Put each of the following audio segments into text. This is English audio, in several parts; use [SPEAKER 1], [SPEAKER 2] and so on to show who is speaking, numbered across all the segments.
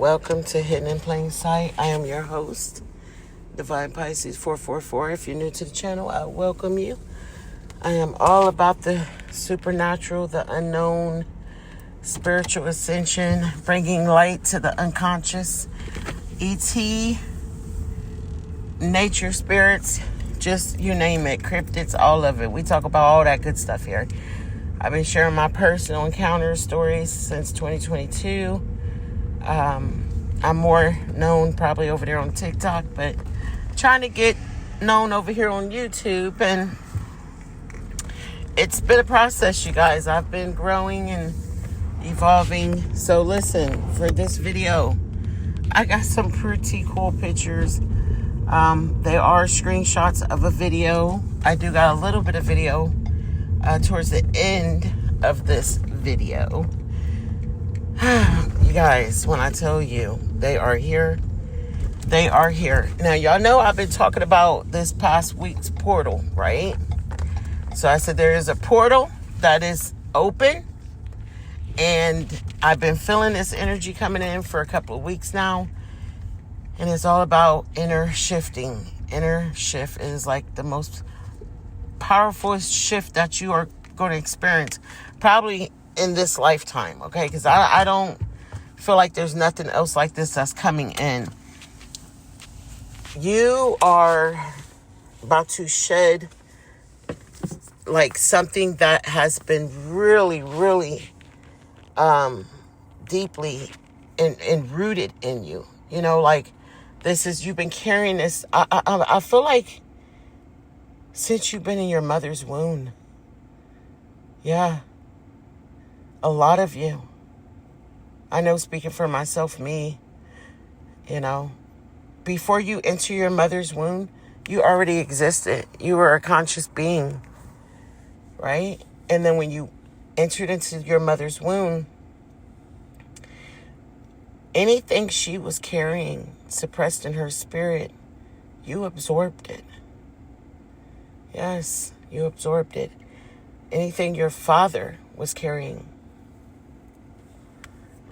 [SPEAKER 1] Welcome to Hidden in Plain Sight. I am your host, Divine Pisces 444. If you're new to the channel, I welcome you. I am all about the supernatural, the unknown, spiritual ascension, bringing light to the unconscious, ET, nature spirits, just you name it, cryptids, all of it. We talk about all that good stuff here. I've been sharing my personal encounter stories since 2022. I'm more known probably over there on TikTok, but trying to get known over here on YouTube, and it's been a process, you guys. I've been growing and evolving. So listen, for this video, I got some pretty cool pictures. They are screenshots of a video. I do got a little bit of video towards the end of this video. You guys, when I tell you they are here, they are here. Now, y'all know I've been talking about this past week's portal, right? So I said there is a portal that is open, and I've been feeling this energy coming in for a couple of weeks now, and it's all about inner shifting. Inner shift is like the most powerful shift that you are going to experience probably in this lifetime, okay? Because I don't feel like there's nothing else like this that's coming in. You are about to shed like something that has been really, really deeply and rooted in you. You know, like this is, you've been carrying this. I feel like since you've been in your mother's womb. Yeah. A lot of you. I know, speaking for myself, me, you know, before you enter your mother's womb, you already existed. You were a conscious being, right? And then when you entered into your mother's womb, anything she was carrying, suppressed in her spirit, you absorbed it. Yes, you absorbed it. Anything your father was carrying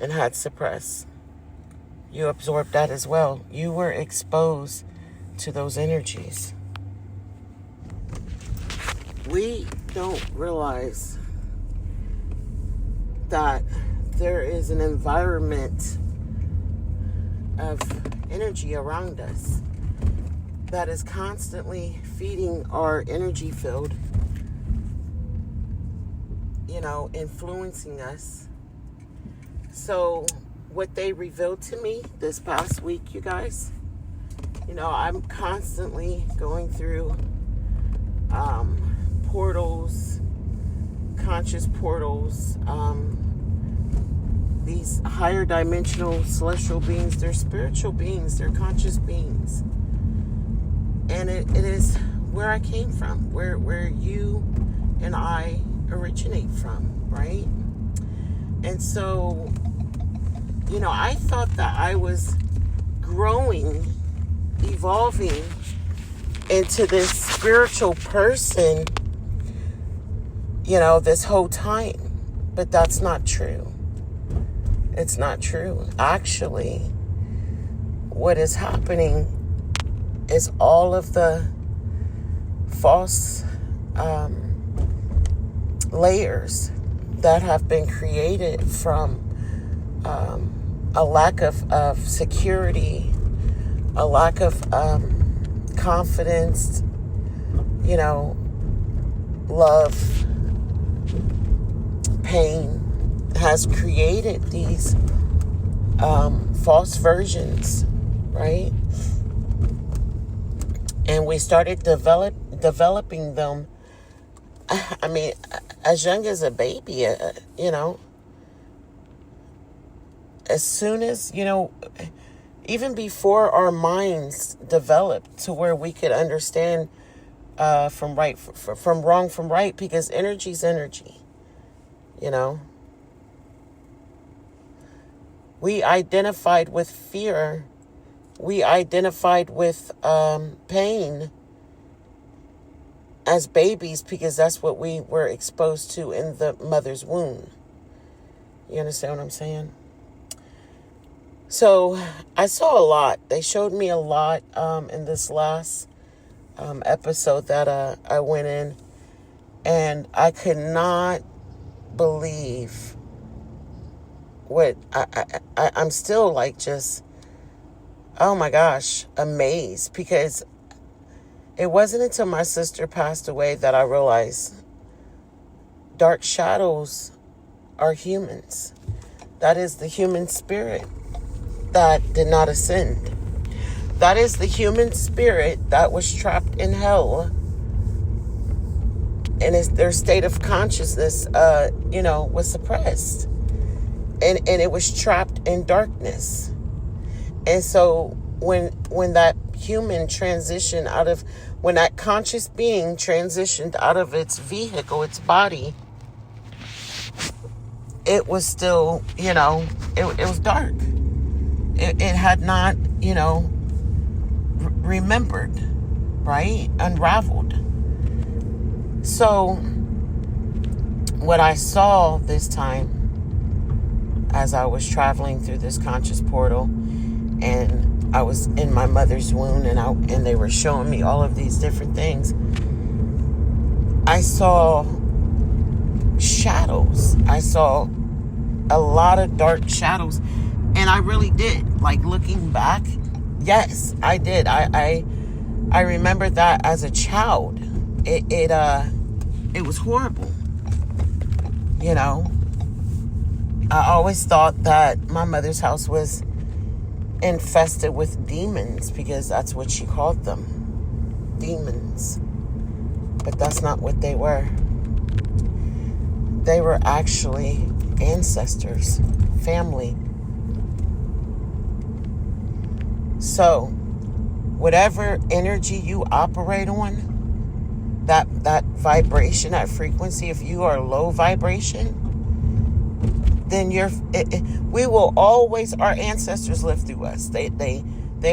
[SPEAKER 1] and had suppressed, you absorbed that as well. You were exposed to those energies. We don't realize that there is an environment of energy around us that is constantly feeding our energy field, you know, influencing us. So what they revealed to me this past week, you guys, you know, I'm constantly going through portals, conscious portals, these higher dimensional celestial beings. They're spiritual beings, they're conscious beings. And it is where I came from, where you and I originate from, right? And so, you know, I thought that I was growing, evolving into this spiritual person, you know, this whole time. But that's not true. It's not true. Actually, what is happening is all of the false layers that have been created from a lack of security, a lack of confidence, you know, love, pain, has created these false versions, right? And we started developing them, I mean, as young as a baby, you know. As soon as, you know, even before our minds developed to where we could understand from wrong from right, because energy's energy, you know. We identified with fear. We identified with pain as babies because that's what we were exposed to in the mother's womb. You understand what I'm saying? So I saw a lot. They showed me a lot in this last episode that I went in, and I could not believe what I'm still like, just, oh my gosh, amazed, because it wasn't until my sister passed away that I realized dark shadows are humans. That is the human spirit that did not ascend. That is the human spirit that was trapped in hell, and their state of consciousness, was suppressed, and it was trapped in darkness. And so when that human transitioned when that conscious being transitioned out of its vehicle, its body, it was still, it was dark. It had not, remembered, right? Unraveled. So what I saw this time as I was traveling through this conscious portal, and I was in my mother's womb, and they were showing me all of these different things. I saw shadows. I saw a lot of dark shadows, and I really did. Like, looking back, yes, I did. I remember that as a child. It was horrible. I always thought that my mother's house was infested with demons, because that's what she called them, demons. But that's not what they were. They were actually ancestors, family. So whatever energy you operate on, that vibration, that frequency, if you are low vibration, then we will always, our ancestors live through us. They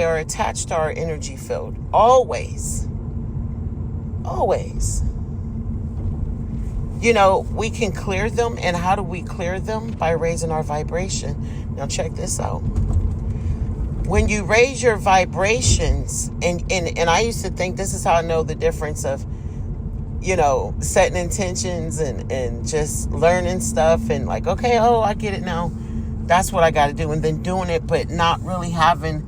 [SPEAKER 1] are attached to our energy field. Always. Always. We can clear them. And how do we clear them? By raising our vibration. Now check this out. When you raise your vibrations, and I used to think this is how I know the difference of, setting intentions and just learning stuff, and like, okay, oh, I get it now. That's what I got to do. And then doing it, but not really having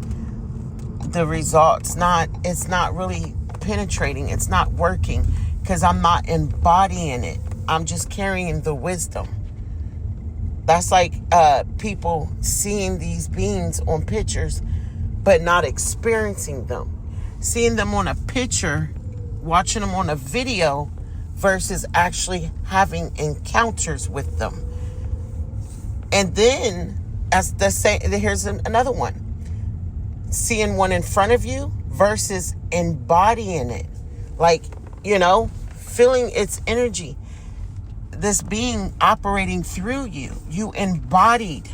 [SPEAKER 1] the results. It's not really penetrating. It's not working, because I'm not embodying it. I'm just carrying the wisdom. That's like people seeing these beings on pictures, but not experiencing them. Seeing them on a picture, watching them on a video, versus actually having encounters with them. And then, here's another one. Seeing one in front of you versus embodying it. Like, feeling its energy. This being operating through you. You embodied,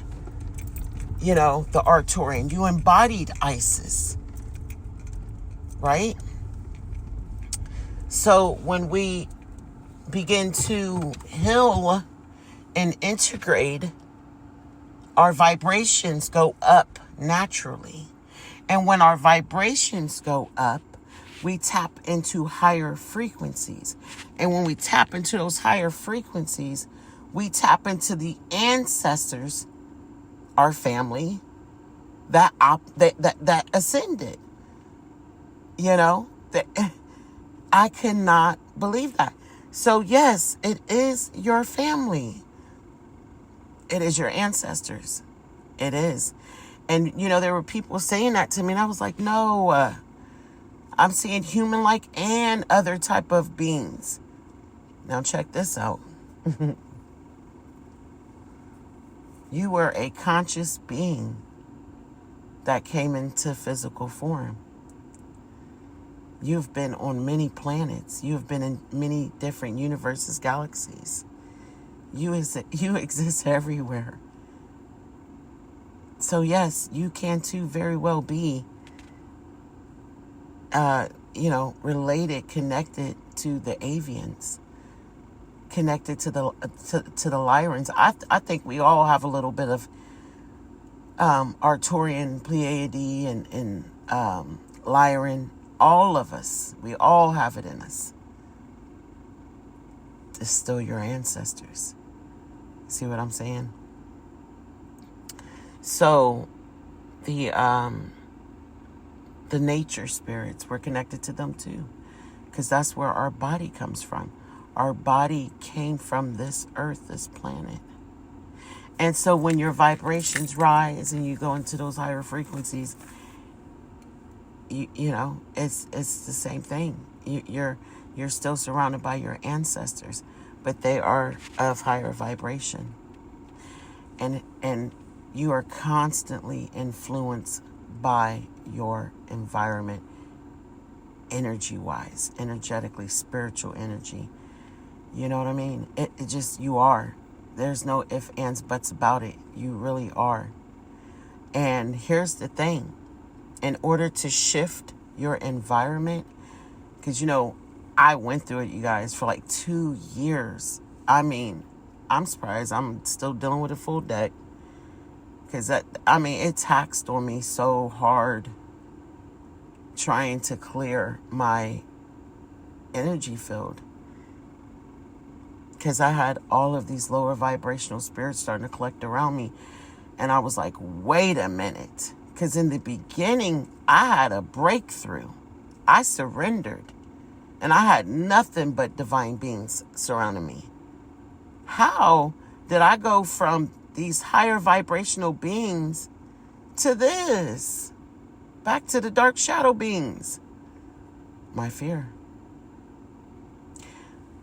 [SPEAKER 1] the Arcturian. You embodied Isis. Right? So when we begin to heal and integrate, our vibrations go up naturally. And when our vibrations go up, we tap into higher frequencies. And when we tap into those higher frequencies, we tap into the ancestors, our family, that ascended. I cannot believe that. So yes, it is your family. It is your ancestors. It is. And, there were people saying that to me, and I was like, no, I'm seeing human-like and other type of beings. Now check this out. You were a conscious being that came into physical form. You've been on many planets. You've been in many different universes, galaxies. You exist everywhere. So yes, you can too very well be, related, connected to the avians, connected to the Lyrans. I think we all have a little bit of Arcturian, Pleiade, and Lyran. All of us, we all have it in us. It's still your ancestors. See what I'm saying? So the nature spirits, we're connected to them too, because that's where our body comes from. Our body came from this earth, this planet. And so when your vibrations rise and you go into those higher frequencies, you know, it's the same thing. You're still surrounded by your ancestors, but they are of higher vibration. And you are constantly influenced by your environment, energy-wise, energetically, spiritual energy. You know what I mean? It just, you are. There's no ifs, ands, buts about it. You really are. And here's the thing. In order to shift your environment, because, you know, I went through it, you guys, for like 2 years. I mean, I'm surprised I'm still dealing with a full deck. Because, it taxed on me so hard trying to clear my energy field. Because I had all of these lower vibrational spirits starting to collect around me. And I was like, wait a minute. Because in the beginning, I had a breakthrough. I surrendered. And I had nothing but divine beings surrounding me. How did I go from these higher vibrational beings to this? Back to the dark shadow beings. My fear.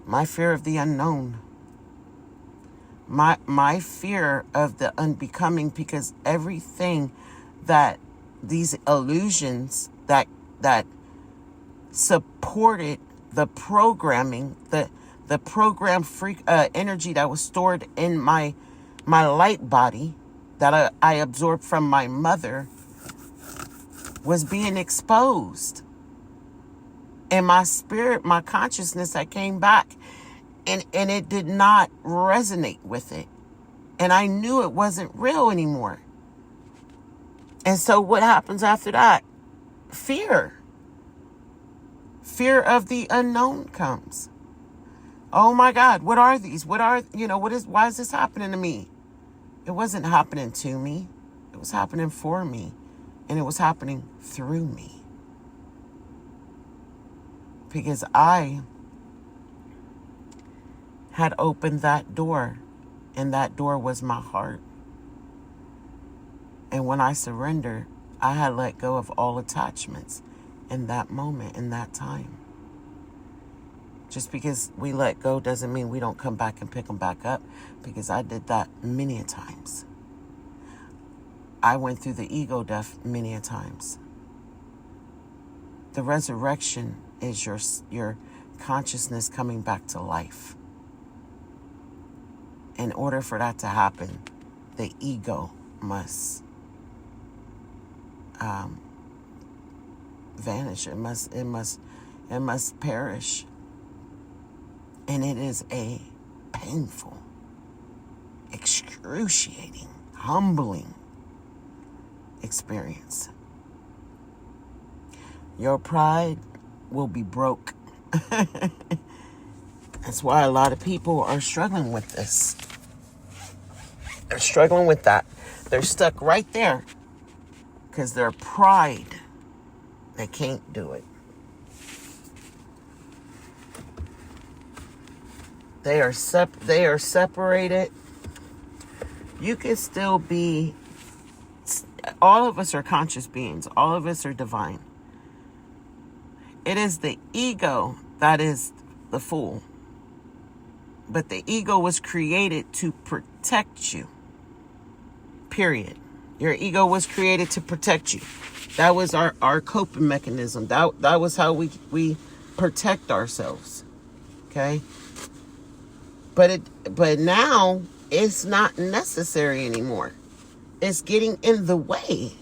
[SPEAKER 1] My fear of the unknown. My fear of the unbecoming, because everything that these illusions that supported the programming, the program energy that was stored in my light body that I absorbed from my mother was being exposed. And my spirit, my consciousness, I came back and it did not resonate with it. And I knew it wasn't real anymore. And so what happens after that? Fear. Fear of the unknown comes. Oh my God, what are these? Why is this happening to me? It wasn't happening to me. It was happening for me. And it was happening through me. Because I had opened that door, and that door was my heart. And when I surrendered, I had let go of all attachments in that moment, in that time. Just because we let go doesn't mean we don't come back and pick them back up, because I did that many a times. I went through the ego death many a times. The resurrection is your consciousness coming back to life. In order for that to happen, the ego must vanish. It must perish. And it is a painful, excruciating, humbling experience. Your pride will be broke. That's why a lot of people are struggling with this. They're struggling with that. They're stuck right there because their pride, they can't do it. They are separated. You can still be, all of us are conscious beings. All of us are divine. It is the ego that is the fool. But the ego was created to protect you. Period. Your ego was created to protect you. That was our coping mechanism. That was how we protect ourselves. Okay? But now it's not necessary anymore. It's getting in the way.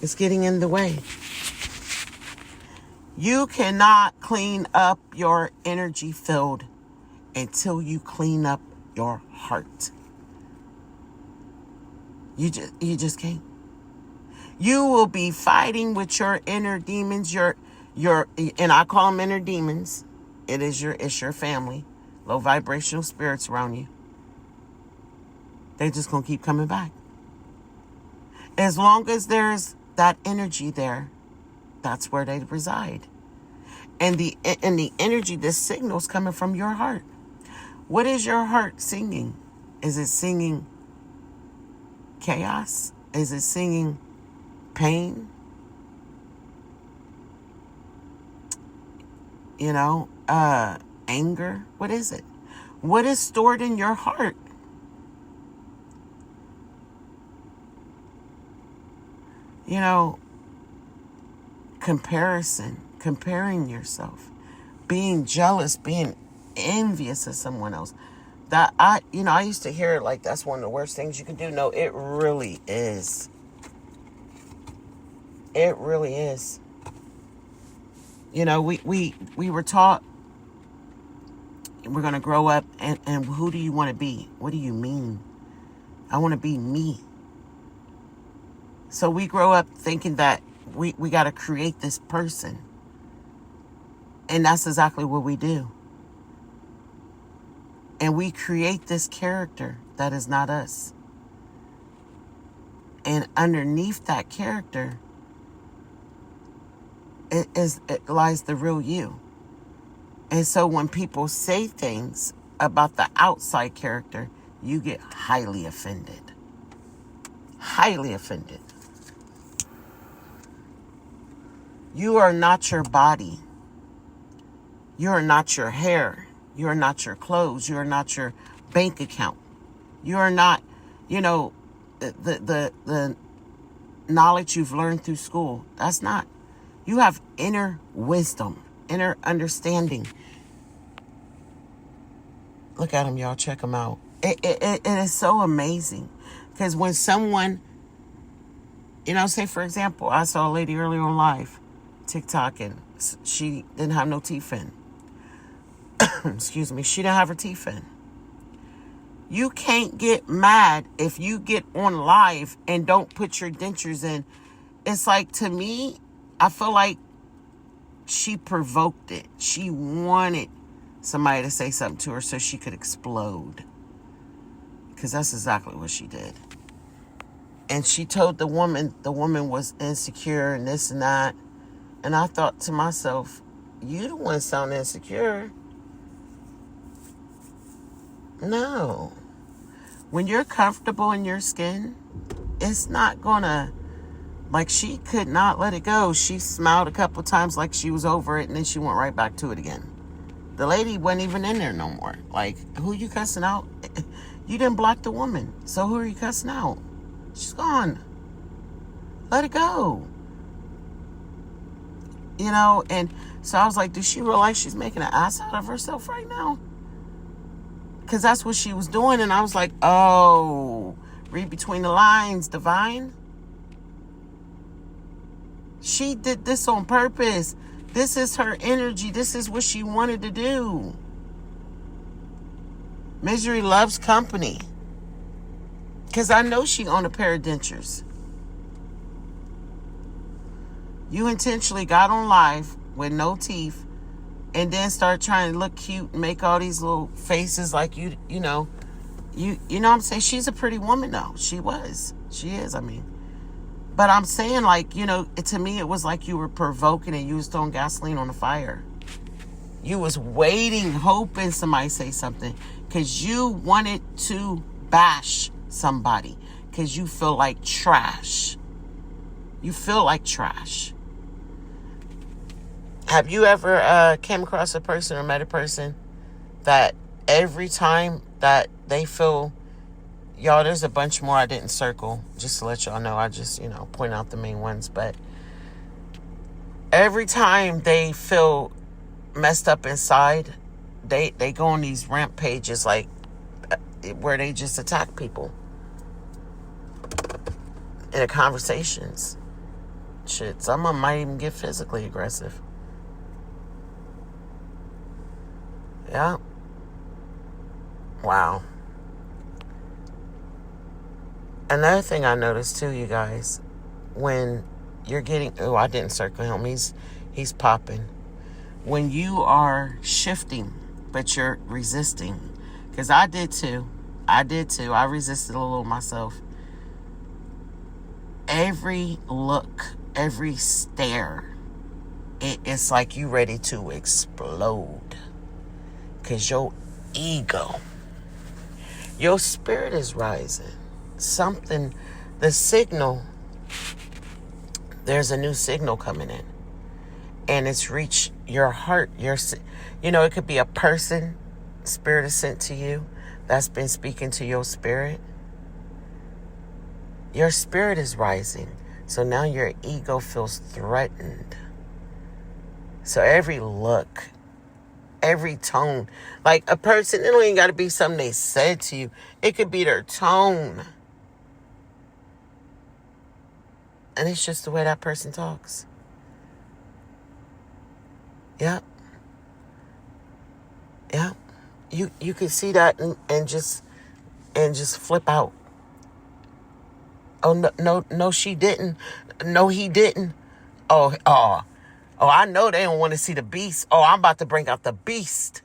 [SPEAKER 1] It's getting in the way. You cannot clean up your energy field until you clean up your heart. You just can't. You will be fighting with your inner demons, your and I call them inner demons. It's your family, low vibrational spirits around you. They're just gonna keep coming back. As long as there's that energy there, that's where they reside. And the energy, the signal's coming from your heart. What is your heart singing? Is it singing chaos? Is it singing pain? Anger? What is it? What is stored in your heart? Comparison, comparing yourself, being jealous, being envious of someone else. That I used to hear it like that's one of the worst things you can do. No, it really is. It really is. We were taught we're going to grow up and who do you want to be? What do you mean? I want to be me. So we grow up thinking that we got to create this person. And that's exactly what we do. And we create this character that is not us. And underneath that character, it lies the real you. And so when people say things about the outside character, you get highly offended. Highly offended. You are not your body. You are not your hair. You are not your clothes. You are not your bank account. You are not, the knowledge you've learned through school. That's not. You have inner wisdom, inner understanding. Look at them, y'all. Check them out. It is so amazing. Because when someone, say for example, I saw a lady earlier on live, TikTok, and she didn't have no teeth in. Excuse me. She didn't have her teeth in. You can't get mad if you get on live and don't put your dentures in. It's like, to me, I feel like she provoked it. She wanted somebody to say something to her so she could explode. Because that's exactly what she did. And she told the woman was insecure and this and that. And I thought to myself, you the one sound insecure. No. When you're comfortable in your skin, it's not gonna, like, she could not let it go. She smiled a couple times like she was over it, and then she went right back to it again. The lady wasn't even in there no more. Like, who you cussing out? You didn't block the woman, so who are you cussing out? She's gone. Let it go. And so I was like, does she realize she's making an ass out of herself right now? Because that's what she was doing. And I was like, oh, read between the lines, divine. She did this on purpose. This is her energy. This is what she wanted to do. Misery loves company. Because I know she owned a pair of dentures. You intentionally got on live with no teeth and then start trying to look cute and make all these little faces like you know what I'm saying? She's a pretty woman though. She is, I mean. But I'm saying, like, to me it was like you were provoking and you was throwing gasoline on the fire. You was waiting, hoping somebody say something because you wanted to bash somebody because you feel like trash. You feel like trash. Have you ever came across a person or met a person that every time that they feel, y'all, there's a bunch more I didn't circle, just to let y'all know. I just, point out the main ones. But every time they feel messed up inside, they go on these rampages, like, where they just attack people in the conversations. Shit, some of them might even get physically aggressive. Yeah. Wow. Another thing I noticed too, you guys, when you're getting, oh, I didn't circle him. He's popping. When you are shifting, but you're resisting, because I did too. I resisted a little myself. Every look, every stare, it's like you ready to explode. Because your ego, your spirit is rising. Something, the signal, there's a new signal coming in. And it's reached your heart. It could be a person, spirit is sent to you, that's been speaking to your spirit. Your spirit is rising. So now your ego feels threatened. So every look, every tone, like a person, it don't even got to be something they said to you. It could be their tone. And it's just the way that person talks. Yep. Yep. You could see that and just flip out. Oh, no, she didn't. No, he didn't. Oh, I know they don't want to see the beast. Oh, I'm about to bring out the beast.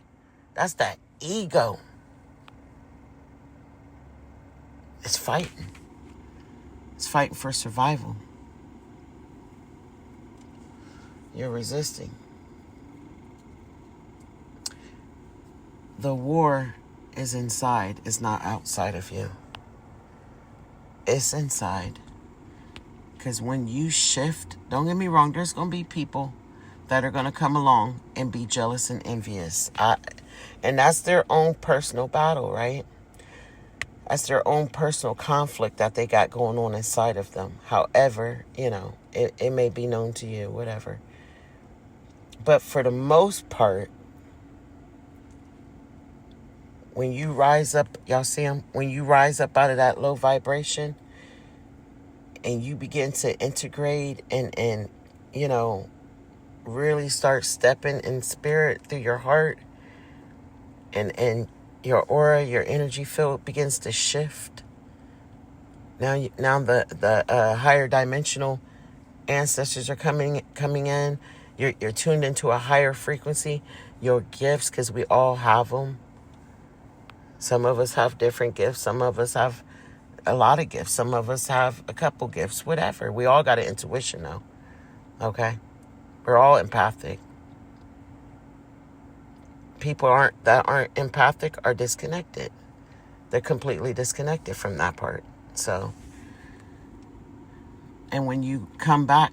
[SPEAKER 1] That's that ego. It's fighting. It's fighting for survival. You're resisting. The war is inside. It's not outside of you. It's inside. Because when you shift, don't get me wrong, there's going to be people that are going to come along and be jealous and envious. And that's their own personal battle, right? That's their own personal conflict that they got going on inside of them. However, it may be known to you, whatever. But for the most part, when you rise up, y'all see them? When you rise up out of that low vibration and you begin to integrate and really start stepping in spirit through your heart and your aura, your energy field begins to shift. Now the higher dimensional ancestors are coming in. You're tuned into a higher frequency. Your gifts, because we all have them. Some of us have different gifts. Some of us have a lot of gifts. Some of us have a couple gifts, whatever. We all got an intuition though. Okay? We're all empathic. People that aren't empathic are disconnected. They're completely disconnected from that part. So, and when you come back,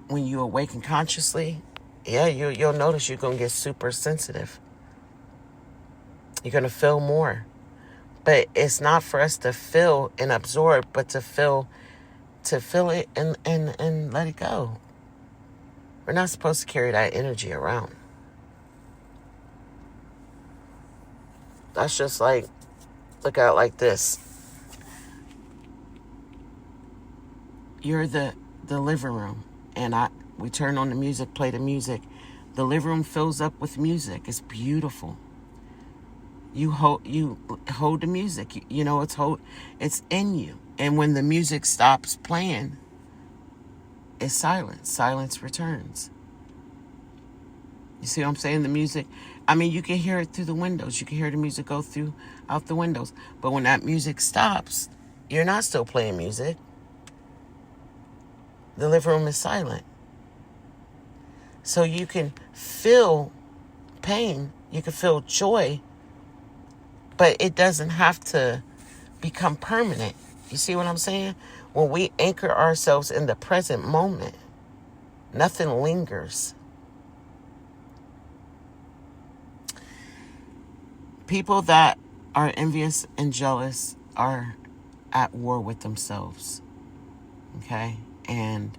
[SPEAKER 1] when you awaken consciously, you'll notice you're going to get super sensitive. You're going to feel more. But it's not for us to feel and absorb, but to feel it and let it go. We're not supposed to carry that energy around. That's just like, look at it like this. You're the living room, and we turn on the music, play the music. The living room fills up with music. It's beautiful. You hold the music. It's in you. And when the music stops playing, it's silence. Silence returns. You see what I'm saying? The music, you can hear it through the windows. You can hear the music go out the windows. But when that music stops, you're not still playing music. The living room is silent. So you can feel pain. You can feel joy. But it doesn't have to become permanent. You see what I'm saying? When we anchor ourselves in the present moment, nothing lingers. People that are envious and jealous are at war with themselves. Okay? And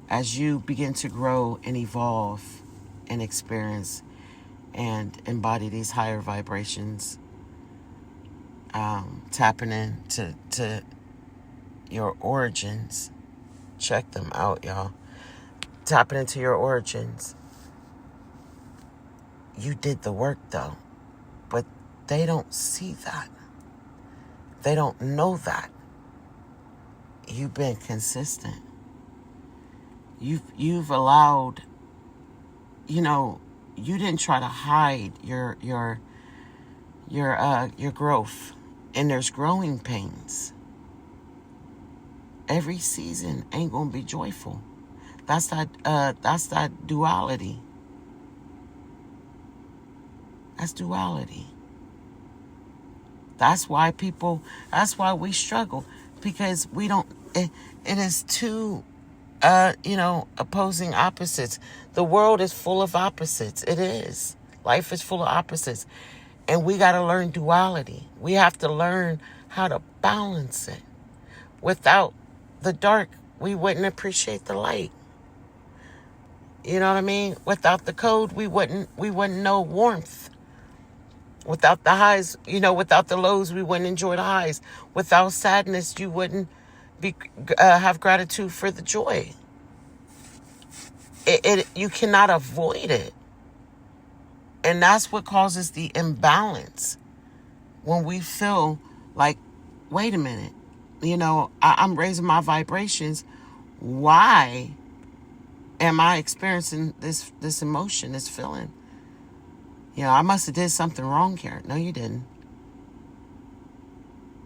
[SPEAKER 1] as you begin to grow and evolve and experience and embody these higher vibrations, tapping in to your origins. Check them out, y'all. Tapping into your origins. You did the work, though. But they don't see that. They don't know that. you've been consistent. You've allowed, you didn't try to hide your growth. And there's growing pains. Every season ain't gonna be joyful. That's that duality. That's duality. That's why we struggle, because we don't, it is two, opposing opposites. The world is full of opposites. It is. Life is full of opposites. And we got to learn duality. We have to learn how to balance it. Without the dark, we wouldn't appreciate the light. You know what I mean? Without the cold, we wouldn't know warmth. Without the highs, without the lows, we wouldn't enjoy the highs. Without sadness, you wouldn't have gratitude for the joy. You cannot avoid it. And that's what causes the imbalance. When we feel like, wait a minute, I'm raising my vibrations. Why am I experiencing this emotion, this feeling? I must have did something wrong here. No, you didn't.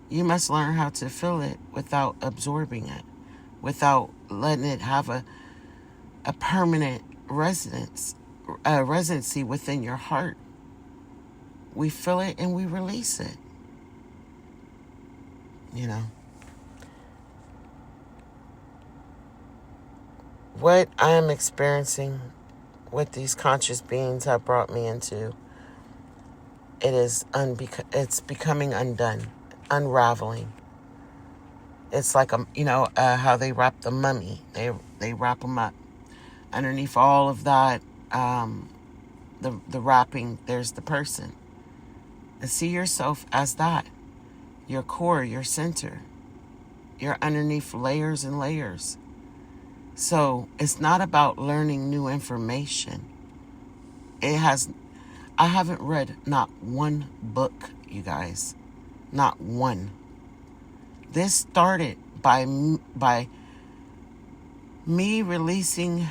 [SPEAKER 1] You must learn how to feel it without absorbing it, without letting it have a permanent residency within your heart. We feel it and we release it. What I am experiencing, what these conscious beings have brought me into, it's becoming undone, unraveling. It's like how they wrap the mummy. They wrap them up. Underneath all of that, the wrapping, there's the person. And see yourself as that. Your core, your center. You're underneath layers and layers. So it's not about learning new information. I haven't read not one book, you guys. Not one. This started by me releasing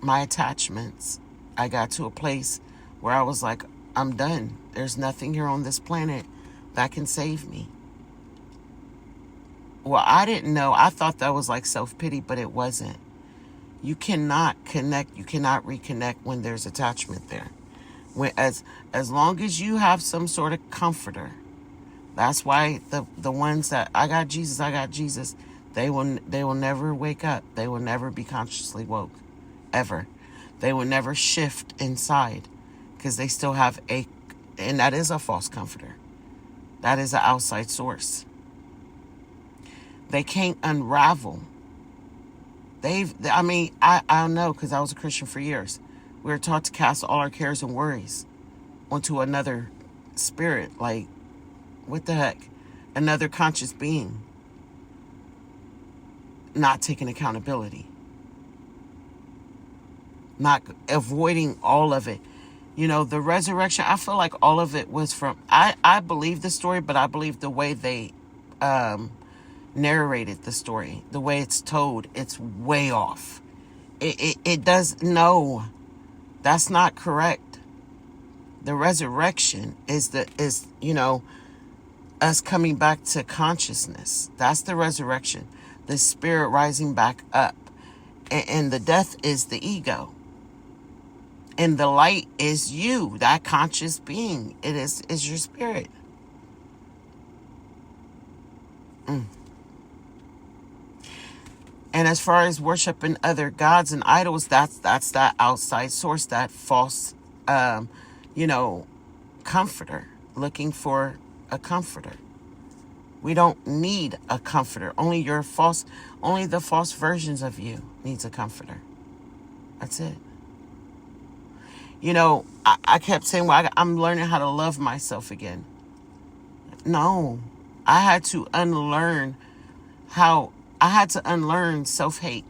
[SPEAKER 1] my attachments. I got to a place where I was like, I'm done. There's nothing here on this planet that can save me. Well, I didn't know. I thought that was like self-pity, but it wasn't. You cannot connect. You cannot reconnect when there's attachment there. As long as you have some sort of comforter. That's why the ones that I got Jesus, they will never wake up. They will never be consciously woke, ever. They will never shift inside, because they still have and that is a false comforter. That is an outside source. They can't unravel. I know, because I was a Christian for years. We were taught to cast all our cares and worries onto another spirit. Like, what the heck? Another conscious being. Not taking accountability. Not avoiding all of it. The resurrection, I feel like all of it was from, I believe the story, but I believe the way they narrated the story, the way it's told, it's way off. It does, no, that's not correct. The resurrection is us coming back to consciousness. That's the resurrection. The spirit rising back up. And the death is the ego. And the light is you, that conscious being. It is your spirit. And as far as worshiping other gods and idols, that's that outside source, that false, comforter, looking for a comforter. We don't need a comforter. Only the false versions of you needs a comforter. That's it. I kept saying, well, I'm learning how to love myself again. No, I had to unlearn self-hate,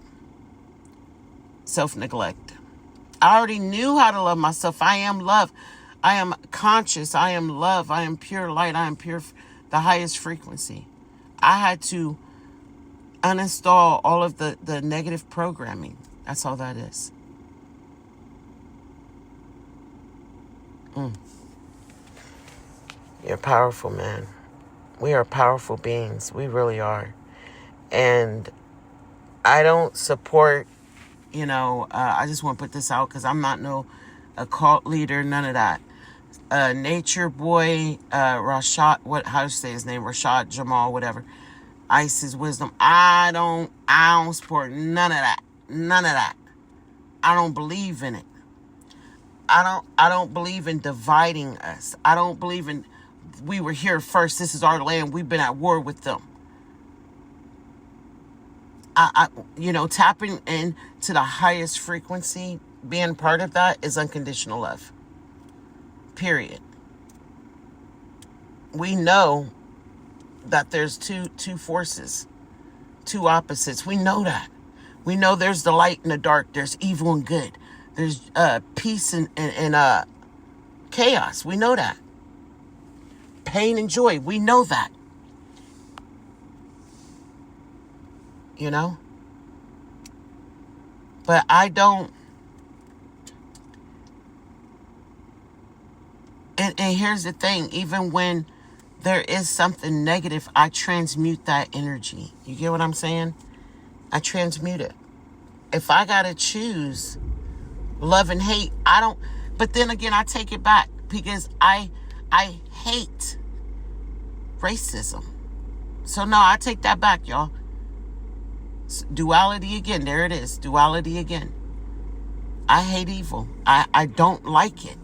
[SPEAKER 1] self-neglect. I already knew how to love myself. I am love. I am conscious. I am love. I am pure light. I am pure, the highest frequency. I had to Uninstall all of the negative programming. That's all that is. You're powerful, man. We are powerful beings. We really are. And I don't support, I just want to put this out because I'm not no occult leader, none of that. Nature Boy, Rashad, how to say his name? Rashad Jamal, whatever. Isis Wisdom. I don't support none of that. None of that. I don't believe in it. I don't believe in dividing us. I don't believe in we were here first. This is our land. We've been at war with them. Tapping into the highest frequency, being part of that is unconditional love. Period. We know that there's two forces, two opposites. We know that. We know there's the light and the dark. There's evil and good. There's peace and chaos. We know that. Pain and joy. We know that. But I don't. And here's the thing. Even when there is something negative, I transmute that energy. You get what I'm saying? I transmute it. If I got to choose love and hate, I don't. But then again, I take it back because I hate racism. So no, I take that back, y'all. Duality again. There it is. Duality again. I hate evil. I don't like it.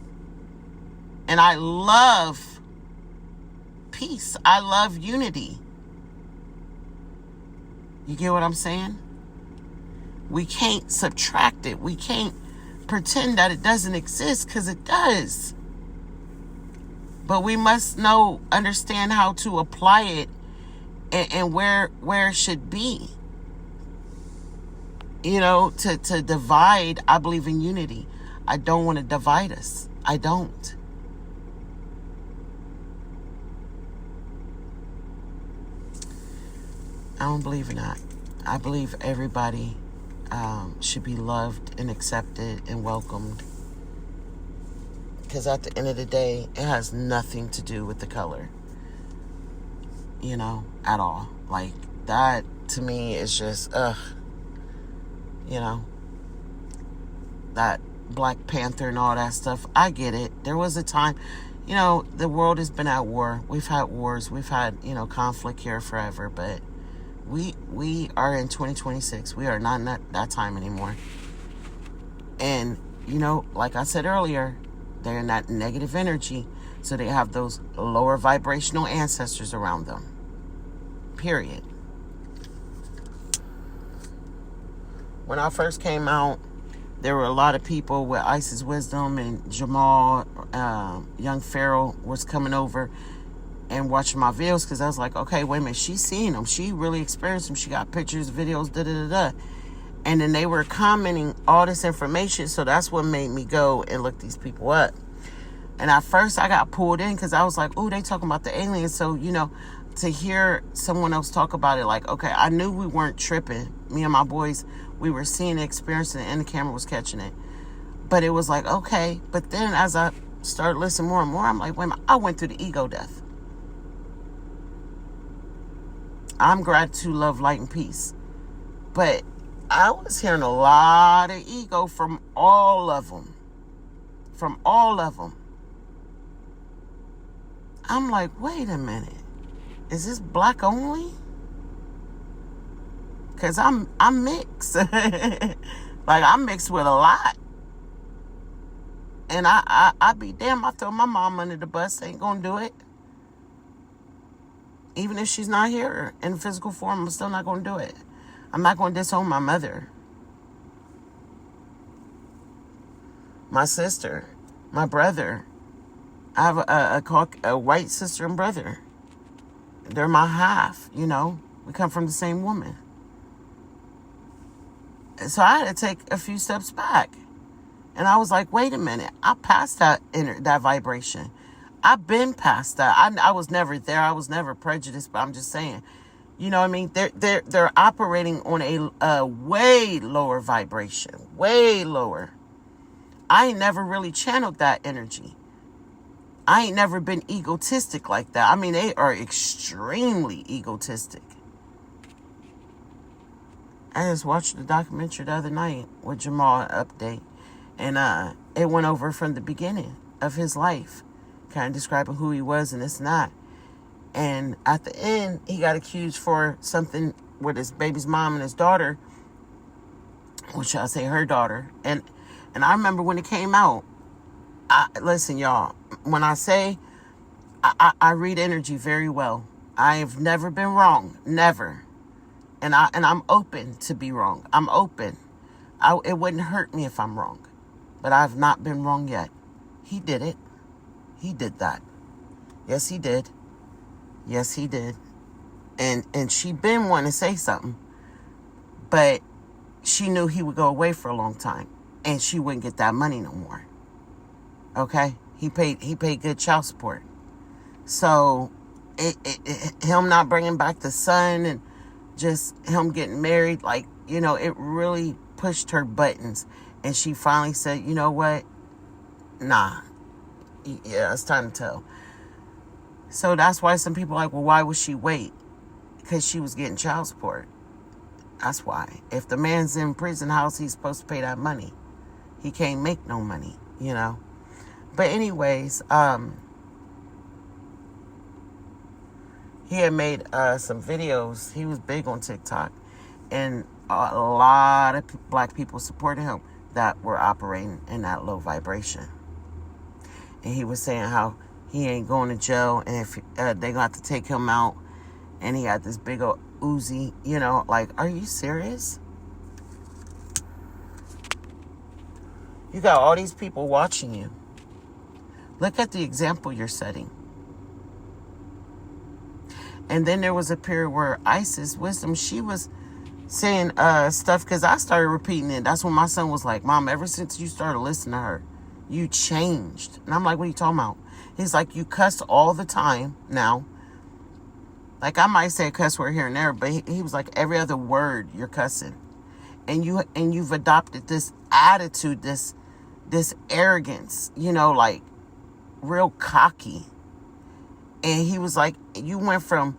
[SPEAKER 1] And I love peace. I love unity. You get what I'm saying? We can't subtract it. We can't pretend that it doesn't exist because it does. But we must understand how to apply it and where it should be. To divide, I believe in unity. I don't want to divide us. I don't. I don't believe in that. I believe everybody should be loved and accepted and welcomed. Because at the end of the day, it has nothing to do with the color. At all. Like, that to me is just, that Black Panther and all that stuff. I get it. There was a time, the world has been at war. We've had wars. We've had, conflict here forever. But we are in 2026. We are not in that time anymore. And, like I said earlier, they're in that negative energy. So they have those lower vibrational ancestors around them. Period. When I first came out, there were a lot of people with Isis Wisdom and Jamal, Young Pharaoh was coming over and watching my videos because I was like, okay, wait a minute, she's seen them. She really experienced them. She got pictures, videos, da-da-da-da. And then they were commenting all this information, so that's what made me go and look these people up. And at first, I got pulled in because I was like, oh, they talking about the aliens. So, to hear someone else talk about it, like, okay, I knew we weren't tripping. Me and my boys, we were seeing it, experiencing it, and the camera was catching it. But it was like, okay. But then as I started listening more and more, I'm like, wait a minute, I went through the ego death. I'm gratitude, love, light, and peace. But I was hearing a lot of ego from all of them. From all of them. I'm like, wait a minute. Is this black only? Because I'm mixed. Like, I'm mixed with a lot. And I be damn, I throw my mom under the bus. Ain't gonna do it. Even if she's not here in physical form, I'm still not gonna do it. I'm not gonna disown my mother. My sister. My brother. I have a white sister and brother. They're my half, We come from the same woman. So I had to take a few steps back. And I was like, wait a minute. I passed that vibration. I've been past that. I was never there. I was never prejudiced. But I'm just saying, You know what I mean? They're operating on a way lower vibration, way lower. I ain't never really channeled that energy. I ain't never been egotistic like that. I mean, they are extremely egotistic. I just watched the documentary the other night with Jamal Update, and it went over from the beginning of his life, kind of describing who he was and this and that. And at the end, he got accused for something with his baby's mom and his daughter, which I'll say her daughter. And I remember when it came out, listen, y'all, when I say I read energy very well, I have never been wrong, never. And I'm open to be wrong. I'm open. It wouldn't hurt me if I'm wrong, but I've not been wrong yet. He did it. He did that. Yes, he did. Yes, he did. And she been wanting to say something, but she knew he would go away for a long time, and she wouldn't get that money no more. Okay, he paid good child support. So him not bringing back the son and just him getting married, like, you know, it really pushed her buttons, and she finally said, you know what? Nah, yeah, it's time to tell. So that's why some people are like, well, why would she wait? Because she was getting child support. That's why. If the man's in prison, how's he supposed to pay that money? He can't make no money, you know. But anyways, he had made some videos. He was big on TikTok, and a lot of black people supported him that were operating in that low vibration. And he was saying how he ain't going to jail, and if they got to take him out, and he had this big old Uzi, you know, like, are you serious? You got all these people watching you. Look at the example you're setting. And then there was a period where Isis Wisdom, she was saying stuff, because I started repeating it. That's when my son was like, Mom, ever since you started listening to her, you changed. And I'm like, what are you talking about? He's like, you cuss all the time now. Like, I might say a cuss word here and there, but he was like, every other word you're cussing. And you've adopted this attitude, this arrogance, you know, like real cocky. And he was like, you went from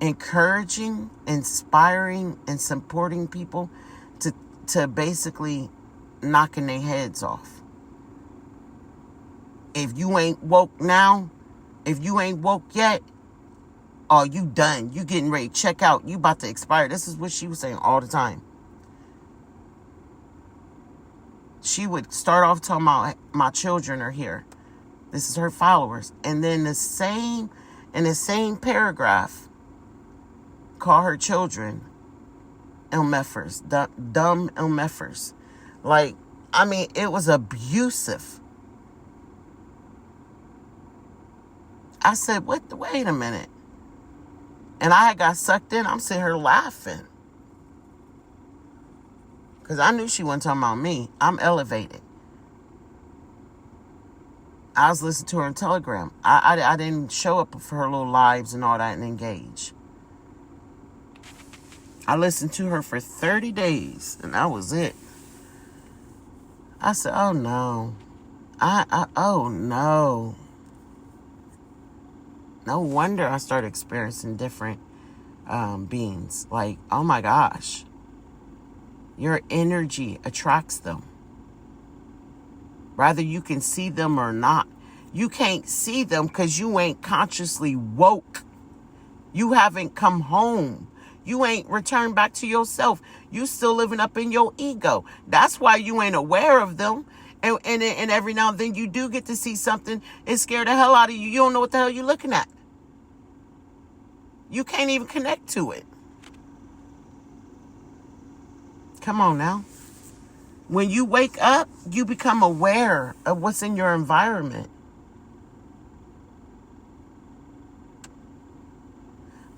[SPEAKER 1] encouraging, inspiring, and supporting people to basically knocking their heads off. If you ain't woke now, if you ain't woke yet, oh, you done. You getting ready to check out. You about to expire. This is what she was saying all the time. She would start off talking about, my children are here. This is her followers. And then in the same paragraph, call her children MFers, dumb MFers. Like, I mean, it was abusive. I said, wait a minute. And I got sucked in. I'm sitting here laughing. Because I knew she wasn't talking about me. I'm elevated. I was listening to her on Telegram. I didn't show up for her little lives and all that and engage. I listened to her for 30 days, and that was it. I said, oh, no. Oh, no. No wonder I started experiencing different beings. Like, oh, my gosh. Your energy attracts them. Whether you can see them or not. You can't see them because you ain't consciously woke. You haven't come home. You ain't returned back to yourself. You still living up in your ego. That's why you ain't aware of them. And every now and then you do get to see something. It scared the hell out of you. You don't know what the hell you're looking at. You can't even connect to it. Come on now. When you wake up, you become aware of what's in your environment.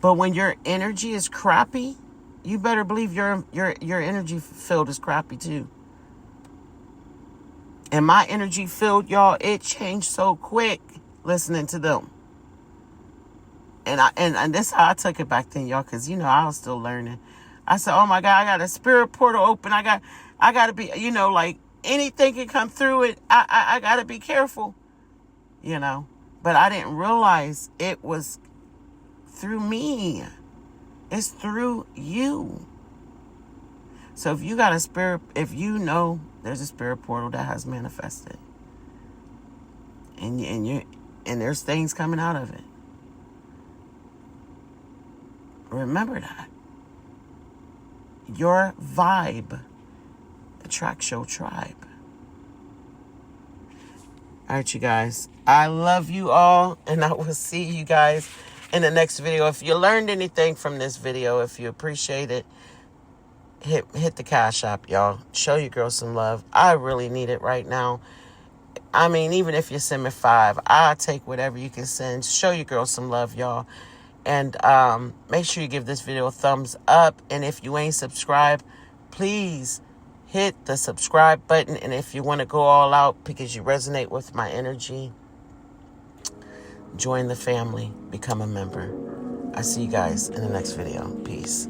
[SPEAKER 1] But when your energy is crappy, you better believe your energy field is crappy too. And my energy field, y'all, it changed so quick listening to them. And this is how I took it back then, y'all, because I was still learning. I said, oh my God, I got a spirit portal open. I got to be, like anything can come through it. I got to be careful, But I didn't realize it was through me. It's through you. So if you got a spirit, if there's a spirit portal that has manifested, and there's things coming out of it, remember that. Your vibe attracts your tribe. All right, you guys. I love you all, and I will see you guys in the next video. If you learned anything from this video, if you appreciate it, hit the Cash App, y'all. Show your girl some love. I really need it right now. I mean, even if you send me $5, I'll take whatever you can send. Show your girl some love, y'all. And make sure you give this video a thumbs up. And if you ain't subscribed, please hit the subscribe button. And if you want to go all out because you resonate with my energy, join the family. Become a member. I see you guys in the next video. Peace.